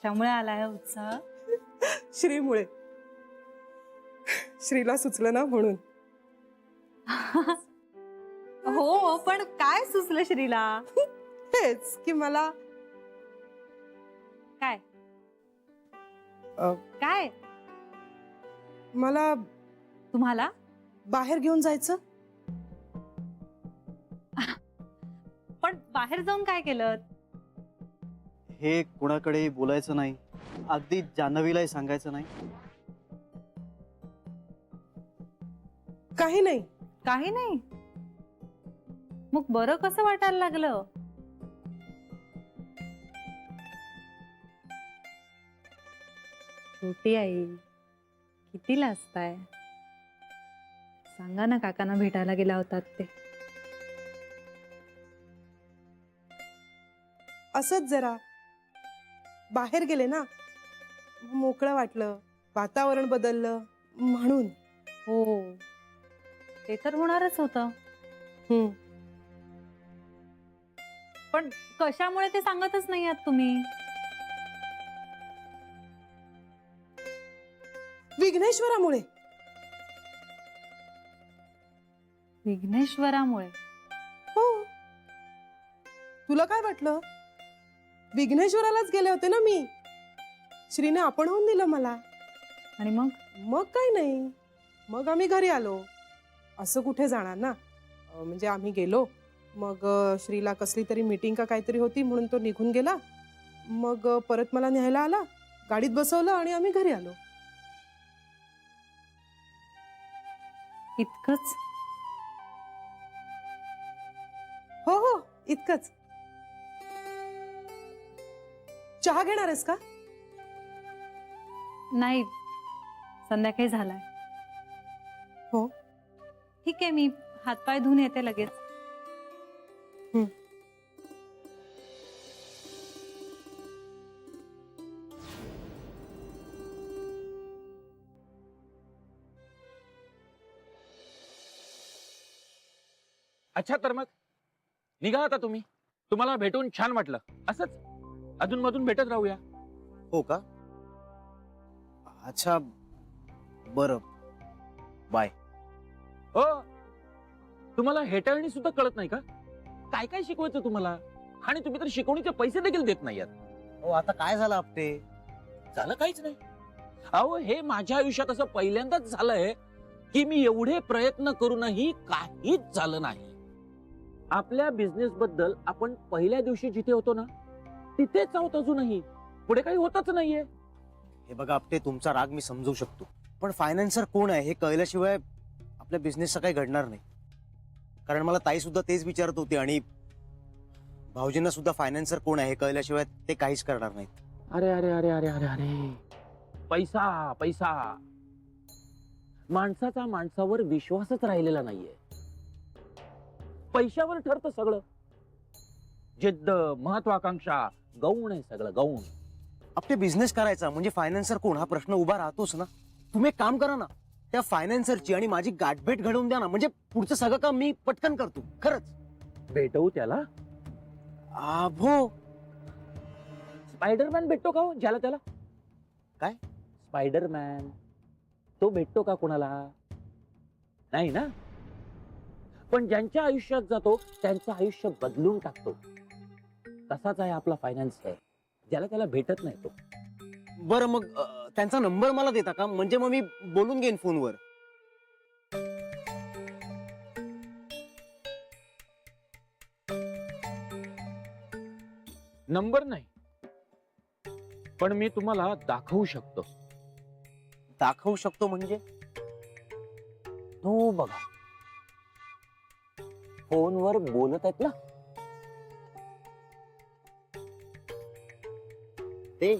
त्यामुळे आलाय उत्साह. श्रीमुळे. श्रीला सुचलं ना म्हणून. हो, पण काय सुचलं श्रीला? हेच की मला काय अ, काय मला तुम्हाला? बाहेर घेऊन जायचं. पण बाहेर जाऊन काय केलं? हे कुणाकडे बोलायचं नाही, अगदी जान्हवीलाही सांगायचं नाही. काही नाही. काही नाही. मग बरं कसं वाटायला लागलं? छोटी आई, किती लाजताय? सांगा ना, काकांना भेटायला गेला होतात ते. असंच जरा बाहेर गेले ना, मोकळं वाटलं, वातावरण बदललं म्हणून. हो, ते तर होणारच होतं. हम्म. पण कशामुळे ते सांगतच नाही आहात तुम्ही? विघ्नेश्वरामुळे. विघ्नेश्वरामुळे? हो. तुला काय वाटलं? विघ्नेश्वरालाच गेले होते ना मी. श्रीने आपणहून दिलं मला. आणि मग? मग काही नाही, मग आम्ही घरी आलो. असं कुठे जाणार ना. म्हणजे आम्ही गेलो, मग श्रीला कसली तरी मीटिंग का काहीतरी होती म्हणून तो निघून गेला. मग परत मला न्यायला आला, गाडीत बसवलं आणि आम्ही घरी आलो. इतकंच? हो हो, इतकंच. चहा घेणार आहेस का? नाही, संध्याकाळी झालाय. हो. ठीक आहे, मी हातपाय धुवून येते लगेच. अच्छा, तर मग निघा आता तुम्ही. तुम्हाला भेटून छान वाटलं. असंच अधून मधून भेटत राहूया. हो का? अच्छा, बरं, बाय. हो, तुम्हाला हेटाळणी सुद्धा कळत नाही का? काय काय शिकवायचं तुम्हाला? आणि तुम्ही तर शिकवणीचे पैसे देखील देत नाही आहात. हो, आता काय झालं आपटे? झालं काहीच नाही. अहो, हे माझ्या आयुष्यात असं पहिल्यांदाच झालंय की मी एवढे प्रयत्न करूनही काहीच झालं नाही. आपल्या बिझनेस बद्दल आपण पहिल्या दिवशी जिथे होतो ना, तिथेच आहोत अजूनही. पुढे काही होतच नाहीये. हे बघा आपटे, तुमचा राग मी समजू शकतो, पण फायनान्सर कोण आहे हे कळल्याशिवाय आपल्या बिझनेसचं काही घडणार नाही. कारण मला ताई सुद्धा तेच विचारत होती आणि भाऊजींना सुद्धा फायनान्सर कोण आहे हे कळल्याशिवाय ते काहीच करणार नाहीत. अरे अरे अरे अरे अरे अरे, पैसा पैसा. माणसाचा माणसावर विश्वासच राहिलेला नाहीये. पैशावर ठरतं सगळं. जिद्द, महत्वाकांक्षा गौण आहे सगळं, गौण. आपले बिझनेस करायचा म्हणजे फायनान्सर कोण हा प्रश्न उभा राहतोच ना. तुम्ही एक काम करा ना, त्या फायनान्सरची आणि माझी गाठभेट घडवून द्या ना, म्हणजे पुढचं सगळं काम मी पटकन करतो. खरंच भेटवू त्याला? हो. स्पायडरमॅन भेटतो का हो ज्याला त्याला? काय? स्पायडरमॅन तो भेटतो का कोणाला? नाही ना. पण ज्यांच्या आयुष्यात जातो त्यांचं आयुष्य बदलून टाकतो. तसाच आहे आपला फायनान्सर, ज्याला त्याला भेटत नाही तो. बरं, मग त्यांचा नंबर मला देता का? म्हणजे मग मी बोलून घेईन फोनवर. नंबर नाही, पण मी तुम्हाला दाखवू शकतो. दाखवू शकतो म्हणजे? तो बघा, फोनवर बोलत आहेत ना ते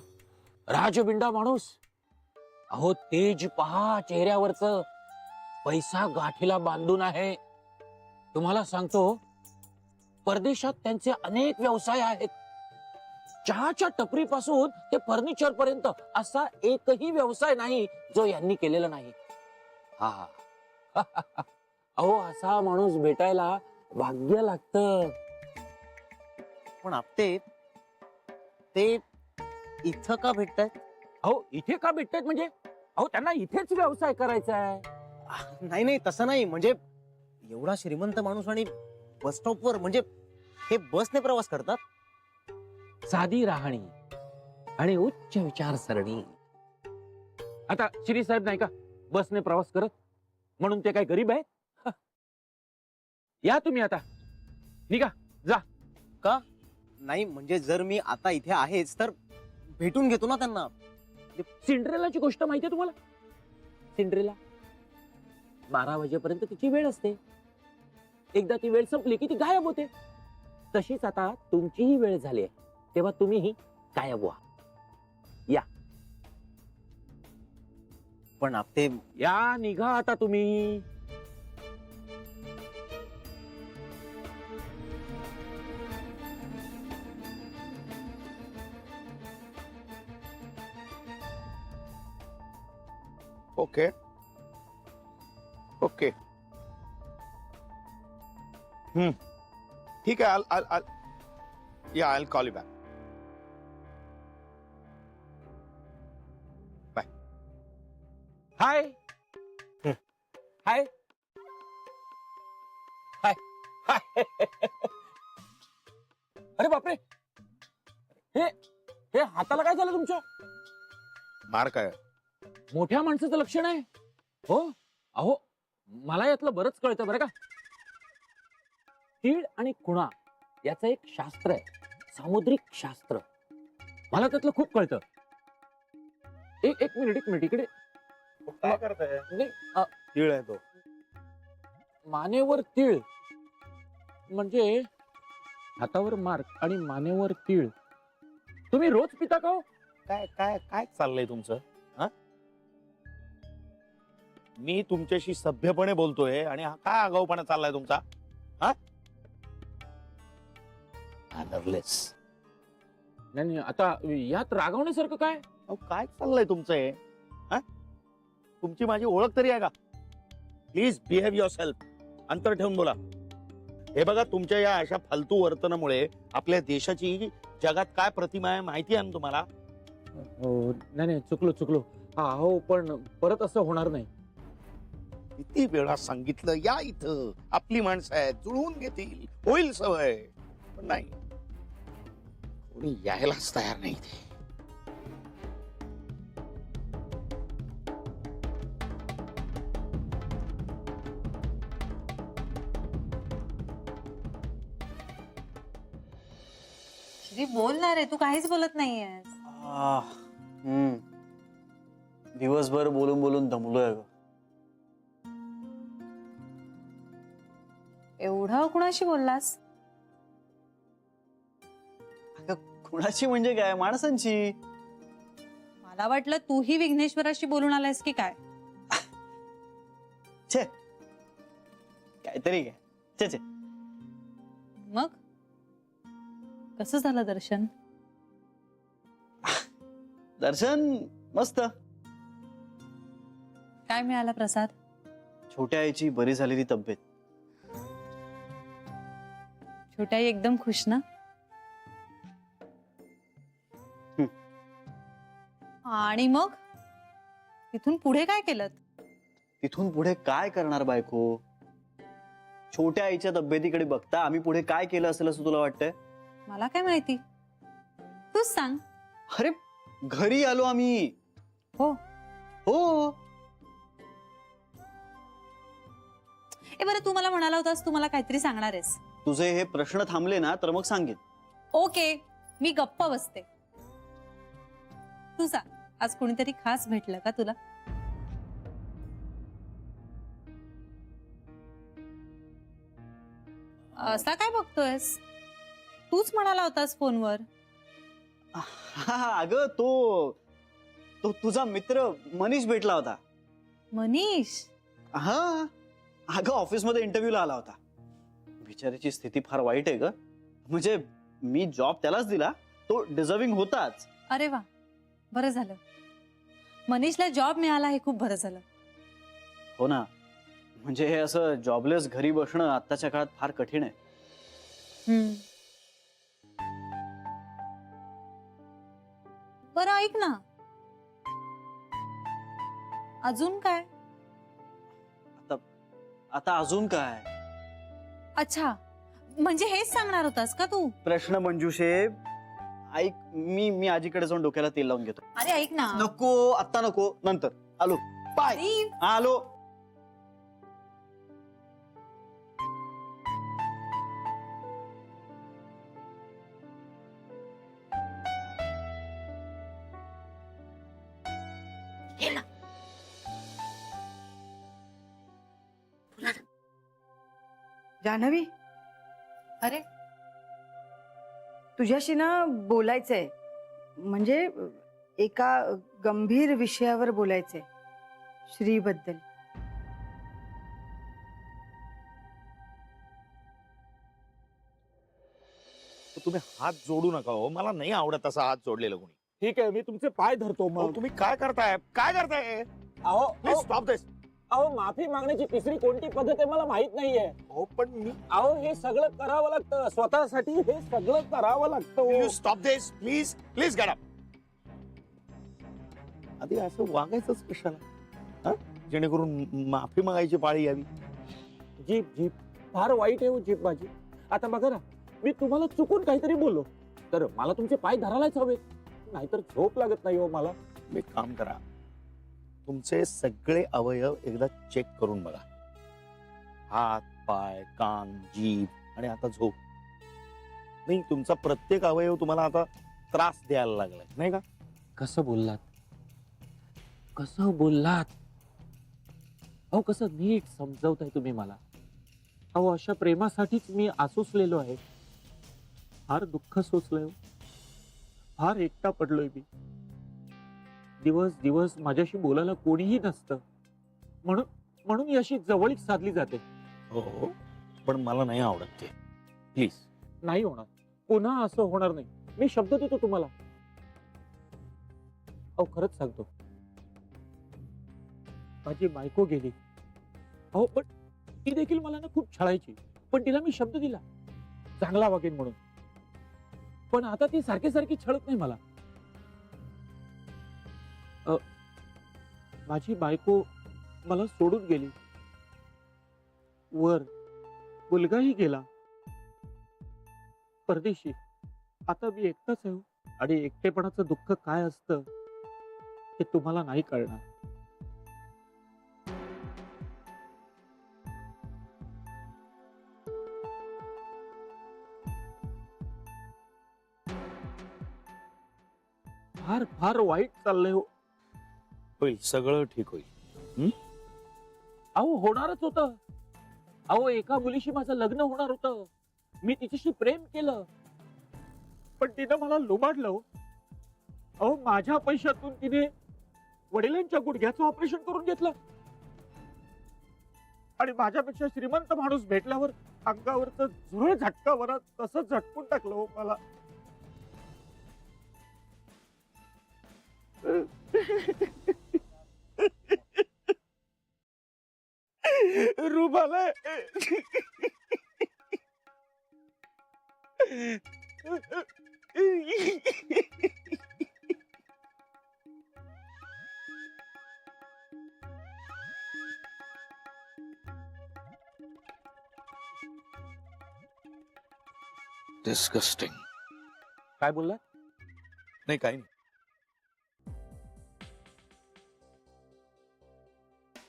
राजबिंडा माणूस. अहो, तेज पहा चेहऱ्यावरच. पैसा गाठीला बांधून आहे. तुम्हाला सांगतो, परदेशात त्यांचे अनेक व्यवसाय आहेत. चहाच्या टपरीपासून ते फर्निचर पर्यंत असा एकही व्यवसाय नाही जो यांनी केलेला नाही. हा अहो, असा माणूस भेटायला भाग्य लागतं. पण आपटे ते इथं का भेटतायत? अहो इथे का भेटतायत म्हणजे अहो त्यांना इथेच व्यवसाय करायचा आहे. नाही नाही, तसं नाही. म्हणजे एवढा श्रीमंत माणूस आणि बस स्टॉपवर, म्हणजे हे बसने प्रवास करतात? साधी राहणी आणि उच्च विचारसरणी. आता श्री साहेब नाही का बसने प्रवास करत म्हणून ते काय गरीब आहे? या तुम्ही आता निघा. नाही म्हणजे जर मी आता इथे आहेच तर भेटून घेतो ना त्यांना. सिंड्रेलाची गोष्ट माहितीये तुम्हाला? सिंड्रेला 12 वाजेपर्यंत तिची वेळ असते. एकदा ती वेळ संपली की ती गायब होते. तशीच आता तुमचीही वेळ झाली आहे, तेव्हा तुम्हीही गायब व्हा. पण आपटे, या निघा आता तुम्ही. Okay. Okay. ठीक आहे. I'll call you back. हाय हाय हाय हाय. अरे बापरे, हे हे हाताला काय झालं तुमच्या? मार काय? मोठ्या माणसाचं लक्षण आहे हो. अहो मला यातलं बरंच कळतं बरं का. तीळ आणि खुणा याचं एक शास्त्र आहे, सामुद्रिक शास्त्र. मला त्यातलं खूप कळतं. एक मिनिट इकडे. काय करताय? नाही, तीळ आहे तो. मानेवर तीळ म्हणजे हातावर मार्क आणि मानेवर तीळ. तुम्ही रोज पिता का हो? काय काय काय चाललंय तुमचं? मी तुमच्याशी सभ्यपणे बोलतोय आणि हा काय आगाऊपणा चाललाय तुमचा? Mannerless. नाही आता यात रागवण्यासारखं काय? अहो काय चाललंय तुमचं हे? तुमची माझी ओळख तरी आहे का? Please behave your self. अंतर ठेवून बोला. हे बघा, तुमच्या या अशा फालतू वर्तनामुळे आपल्या देशाची जगात काय प्रतिमा आहे माहिती आहे ना तुम्हाला? हो नाही चुकलो. हा हो, पण परत असं होणार नाही. किती वेळा सांगितलं या इथं, आपली माणसं आहेत, जुळवून घेतील, होईल सवय. पण नाही, कोणी यायलाच तयार नाही इथे. श्री बोलणार आहे, तू काहीच बोलत नाहीयेस. दिवसभर बोलून बोलून दमलोय ग. एवढं कुणाशी बोललास? कुणाची म्हणजे काय, माणसांची. मला वाटलं तूही विघ्नेश्वराशी बोलून आलायस की काय. छे, काहीतरी काय. छे छे. मग कसं झालं दर्शन? दर्शन मस्त. काय मिळाला प्रसाद? छोट्या आईची बरी झालेली तब्येत. छोट्याई एकदम खुश ना? आणि मग तिथून पुढे काय केलं? तिथून पुढे काय करणार बायको? छोट्या आईच्या तब्येतीकडे बघता आम्ही पुढे काय केलं असेल असं तुला वाटतंय? मला काय माहिती, तूच सांग. अरे घरी आलो आम्ही. हो हो. बरं, तू मला म्हणाला होतास तू मला काहीतरी सांगणार आहेस. तुझे हे प्रश्न थांबले ना तर मग सांगेन. ओके, मी गप्प बसते. तू सांग, आज कोणीतरी खास भेटलं का तुला? असा काय बघतोयस? तूच म्हणाला होतास फोनवर. अगं तो तुझा मित्र मनीष भेटला होता. मनीष? हा, अगं ऑफिस मध्ये इंटरव्ह्यूला आला होता. बिचारीची स्थिती फार वाईट आहे ग. म्हणजे मी जॉब त्यालाच दिला, तो डिझर्विंग होताच. अरे वा, बरं झालं. मनीषला जॉब मिळाला हे खूप बरं झालं. हो ना, म्हणजे हे असं जॉबलेस घरी बसणं आत्ताच्या काळात फार कठीण आहे. बरं ऐक ना, अजून काय? आता अजून काय अच्छा, म्हणजे हेच सांगणार होतास का तू? प्रश्न मंजुषे? ऐक, मी आजीकडे जाऊन डोक्याला तेल लावून घेतो. अरे ऐक ना. नको, आता नको, नंतर आलो. बाय. अरे, आलो. जान्हवी, अरे तुझ्याशी ना बोलायचंय. म्हणजे एका गंभीर विषयावर बोलायचंय, श्रीबद्दल. तुम्ही हात जोडू नका हो, मला नाही आवडत असा हात जोडलेलं कोणी. ठीक आहे, मी तुमचे पाय धरतो अहो, मग. तुम्ही काय करताय? काय करताय? अहो प्लीज स्टॉप दिस. अहो, माफी मागण्याची तिसरी कोणती पद्धत आहे मला माहित नाहीये. हो पण मी अहो, हे सगळं करावं लागतं स्वतःसाठी, हे सगळं करावं लागतं. You stop this please. Please get up. आधी असं वागायचंच कशाला? जेणेकरून माफी मागायची पाळी यावी. जीप जीप फार वाईट आहे हो जीप माझी. आता बघा ना, मी तुम्हाला चुकून काहीतरी बोललो तर मला तुमचे पाय धरायलाच हवे, नाहीतर झोप लागत नाही हो मला. एक काम करा, तुमचे सगळे अवयव एकदा चेक करून बघा. हात, पाय, कान, जीभ आणि आता झोप. नाही, तुमचा प्रत्येक अवयव तुम्हाला आता त्रास द्यायला लागलाय, नाही का? कसं बोललात, कसं बोललात? अहो, कसं नीट समजवताय तुम्ही मला. अहो, अशा प्रेमासाठीच मी आसुसलेलो आहे. फार दुःख सोसलंय हो. फार एकटा पडलोय मी. दिवस दिवस माझ्याशी बोलायला कोणीही नसतं, म्हणून म्हणून अशी जवळीक साधली जाते. हो हो, पण मला नाही आवडत ते. प्लीज. नाही होणार, पुन्हा असं होणार नाही. मी शब्द देतो तुम्हाला. अहो, खरंच सांगतो, माझी बायको गेली. अहो, पण ती देखील मला ना खूप छळायची, पण तिला मी शब्द दिला चांगला वागेन म्हणून. पण आता ती सारखी सारखी छळत नाही मला. माझी बायको मला सोडून गेली. वर मुलगाही गेला परदेशी. आता मी एकटाच आहे हो. आणि एकटेपणाचं दुःख काय असतं ते तुम्हाला नाही कळणार. फार फार वाईट चाललंय हो. होईल, सगळं ठीक होईल. अहो, होणारच होतं. अहो, एका मुलीशी माझं लग्न होणार होतं. मी तिच्याशी प्रेम केलं, पण तिनं मला लुबाडलं हो. अहो, माझ्या पैशातून तिने वडिलांच्या गुडघ्याचं ऑपरेशन करून घेतलं. आणि माझ्यापेक्षा श्रीमंत माणूस भेटल्यावर अंगावरचं झुरळ झटका बरा तसं झटकून टाकलं हो मला. रुबाला डिस्गस्टिंग. काय बोलला? नाही, काही नाही.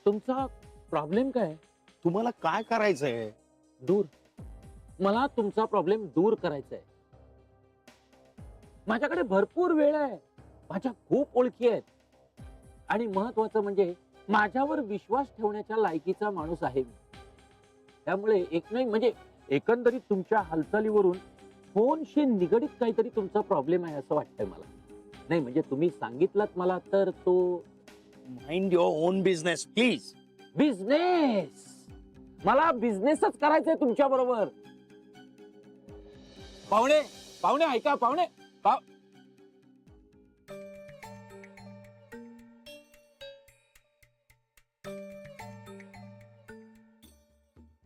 तुमचा प्रॉब्लेम काय? तुम्हाला काय करायचंय? दूर. मला तुमचा प्रॉब्लेम दूर करायचा आहे. माझ्याकडे भरपूर वेळ आहे, माझ्या खूप ओळखी आहेत, आणि महत्वाचं म्हणजे माझ्यावर विश्वास ठेवण्याच्या लायकीचा माणूस आहे मी. त्यामुळे एक नाही म्हणजे एकंदरीत तुमच्या हालचालीवरून फोनशी निगडीत काहीतरी तुमचा प्रॉब्लेम आहे असं वाटतंय मला. नाही म्हणजे तुम्ही सांगितलात मला तर तो mind your on business please. Business. मला बिझनेसच करायचंय तुमच्या बरोबर. पाहुणे पाहुणे ऐका पाहुणे.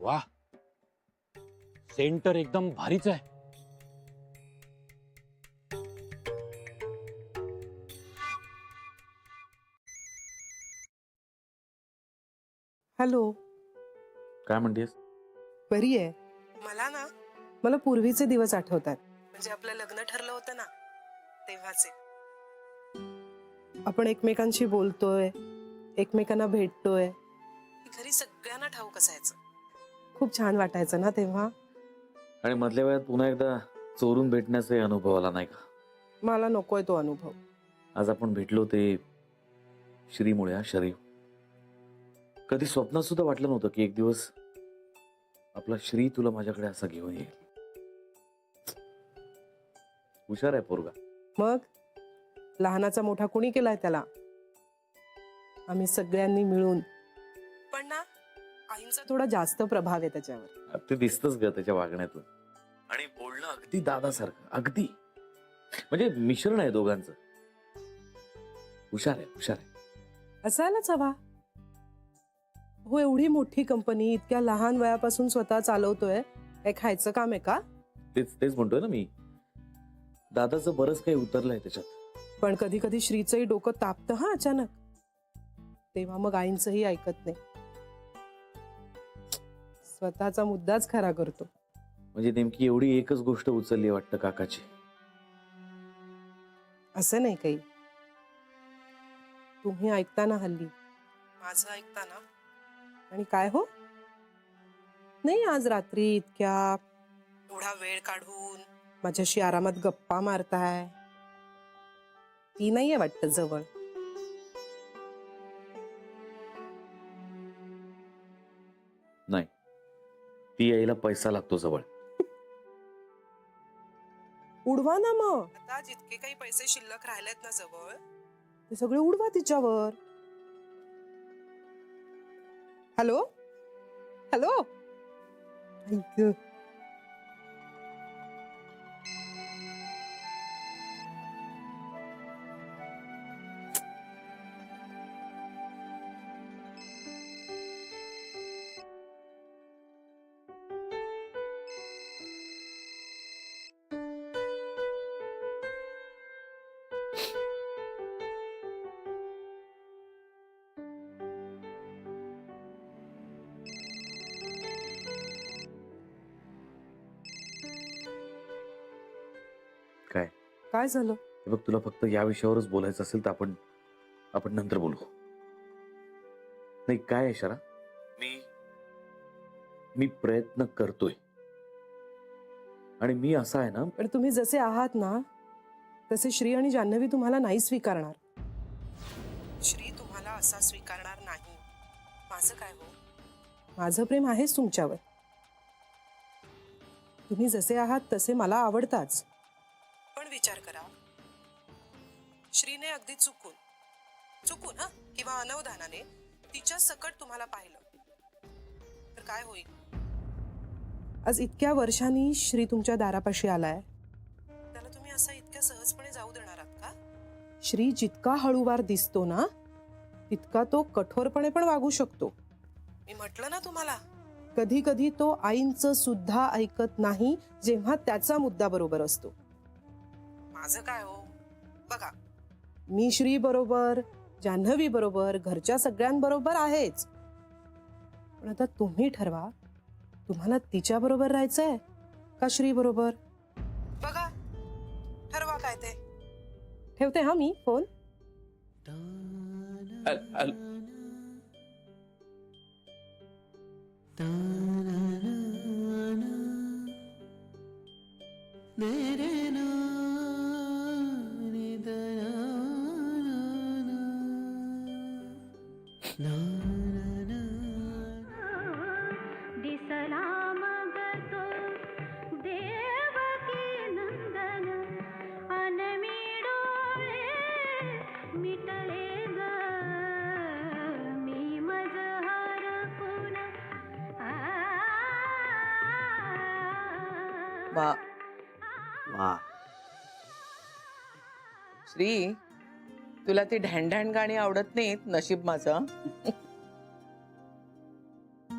वाह, सेंटर एकदम भारीच आहे. हॅलो. काय म्हणतेस? बरी आहे. मला पूर्वीचे दिवस आठवतात. म्हणजे आपलं लग्न ठरलं होतं ना तेव्हाचे. आपण एकमेकांशी बोलतोय, एकमेकांना भेटतोय, घरी सगळ्यांना ठाऊक असायचं. खूप छान वाटायचं ना तेव्हा. आणि मधल्या वेळात पुन्हा एकदा चोरून भेटण्याचा अनुभव आला नाही का? मला नकोय तो अनुभव. आज आपण भेटलो ते श्रीमुळे. श्री कधी स्वप्नात सुद्धा वाटलं नव्हतं की एक दिवस आपला श्री तुला माझ्याकडे असा घेऊन येईल. हुशार आहे पोरगा. मग लहानाचा मोठा कोणी केलाय त्याला? आम्ही सगळ्यांनी मिळून. पण ना आईंचा थोडा जास्त प्रभाव आहे त्याच्यावर. ते दिसतच ग त्याच्या वागण्यातून. आणि बोलणं अगदी दादासारखं. अगदी म्हणजे मिश्रण आहे दोघांचं. हुशार आहे, हुशार आहे. असायलाच हवा. हो, एवढी मोठी कंपनी इतक्या लहान वयापासून स्वतः चालवतोय. काय खायचं काम आहे का? तेच म्हणतोय ना मी. दादाचं बरंच काही उतरलंय त्याच्यात. पण कधी कधी श्रीचंही डोकं तापतं हा अचानक. तेव्हा मग आईंचंही ऐकत नाही. स्वतःचा मुद्दाच खरा करतो. म्हणजे नेमकी एवढी एकच गोष्ट उचलली वाटतं काकाची. असं नाही काही. तुम्ही ऐकताना हल्ली माझं ऐकताना. आणि काय हो, नाही आज रात्री इतक्या एवढा वेळ काढून माझ्याशी आरामात गप्पा मारताय. ती नाहीये वाटतं जवळ. नाही, ती यायला पैसा लागतो जवळ. उडवा ना मग. आता जितके काही पैसे शिल्लक राहिलेत ना जवळ ते सगळे उडवा तिच्यावर. Hello hello. ऐक. काय काय झालं? हे बघ, तुला फक्त या विषयावरच बोलायचं असेल तर आपण नंतर बोलू. नाही काय आहे शरा, मी प्रयत्न करतोय. आणि मी असा आहे ना. पण तुम्ही जसे आहात ना तसे श्री आणि जान्हवी तुम्हाला नाही स्वीकारणार. श्री तुम्हाला असा स्वीकारणार नाही. माझं काय हो, माझं प्रेम आहेच तुमच्यावर. तुम्ही जसे आहात तसे मला आवडताच. पण विचार करा, श्रीने अगदी चुकून हा किंवा अनवधानाने तिच्या सकट तुम्हाला पाहिलं तर काय होईल? आज इतक्या वर्षांनी श्री तुमच्या दारापाशी आलाय, त्याला तुम्ही असा इतक्या सहजपणे जाऊ देणार आहात का? श्री जितका हळूवार दिसतो ना तितका तो कठोरपणे पण वागू शकतो. मी म्हटलं ना तुम्हाला, कधी कधी तो आईंचं सुद्धा ऐकत नाही जेव्हा त्याचा मुद्दा बरोबर असतो. माझं काय हो, बघा मी श्री बरोबर, जान्हवी बरोबर, घरच्या सगळ्यांबरोबर आहेच. पण आता तुम्ही ठरवा, तुम्हाला तिच्या बरोबर राहायचंय का श्री बरोबर? बघा ठरवा काय ते. ठेवते हा मी फोन. दिसला मग तो देवकी नंदन अनमी डोळे मिटले ग मी मज हरपून. वा वा. श्री, तुला ती ढॅण गाणी आवडत नाहीत. नशीब माझं.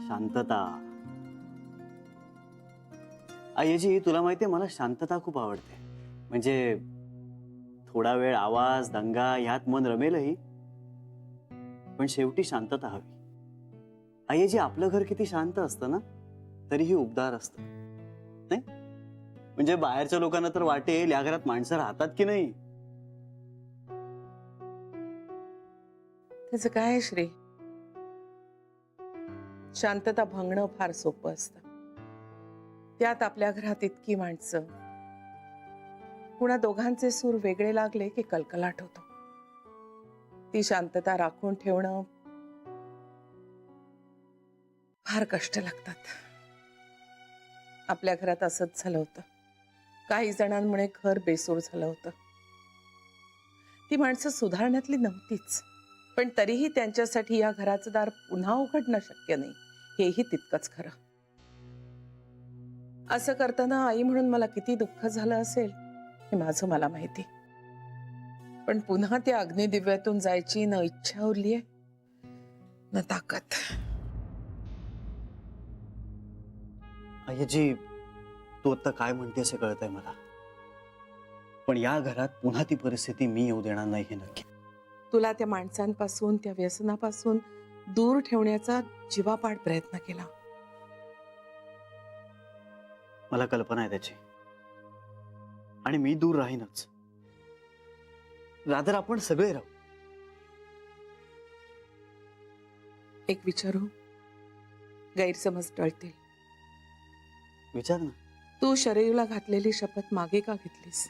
शांतता. आईजी, तुला माहितीये मला शांतता खूप आवडते. म्हणजे थोडा वेळ आवाज दंगा ह्यात मन रमेलही, पण शेवटी शांतता हवी. आईजी आपलं घर किती शांत असतं ना तरीही उबदार असतं नाही. म्हणजे बाहेरच्या लोकांना तर वाटेल या घरात माणसं राहतात की नाही. त्याचं काय आहे, श्री? शांतता भंगणं फार सोपं असतं. त्यात आपल्या घरात इतकी माणसं, कुणा दोघांचे सूर वेगळे लागले की कलकलाट होतो. ती शांतता राखून ठेवणं फार कष्ट लागतात. आपल्या घरात असंच झालं होतं. काही जणांमुळे घर बेसूर झालं होतं. ती माणसं सुधारण्यातली नव्हतीच, पण तरीही त्यांच्यासाठी या घराचं दार पुन्हा उघडणं शक्य नाही हेही तितकंच खरं. असं करताना आई म्हणून मला किती दुःख झालं असेल हे माझं मला माहिती. पण पुन्हा त्या अग्निदिव्यातून जायची न इच्छा उरलीये न ताकद. आईजी तू आता काय म्हणतेस हे कळतंय मला, पण या घरात पुन्हा ती परिस्थिती मी येऊ देणार नाही हे नक्की. तुला त्या माणसांपासून त्या व्यसनापासून दूर ठेवण्याचा जीवापाड प्रयत्न केला. मला कल्पना आहे त्याची, आणि मी दूर राहीनच. रादर आपण सगळे राहू. एक विचारू, गैरसमज टळतील. विचार ना. तू शरीरला घातलेली शपथ मागे का घेतलीस?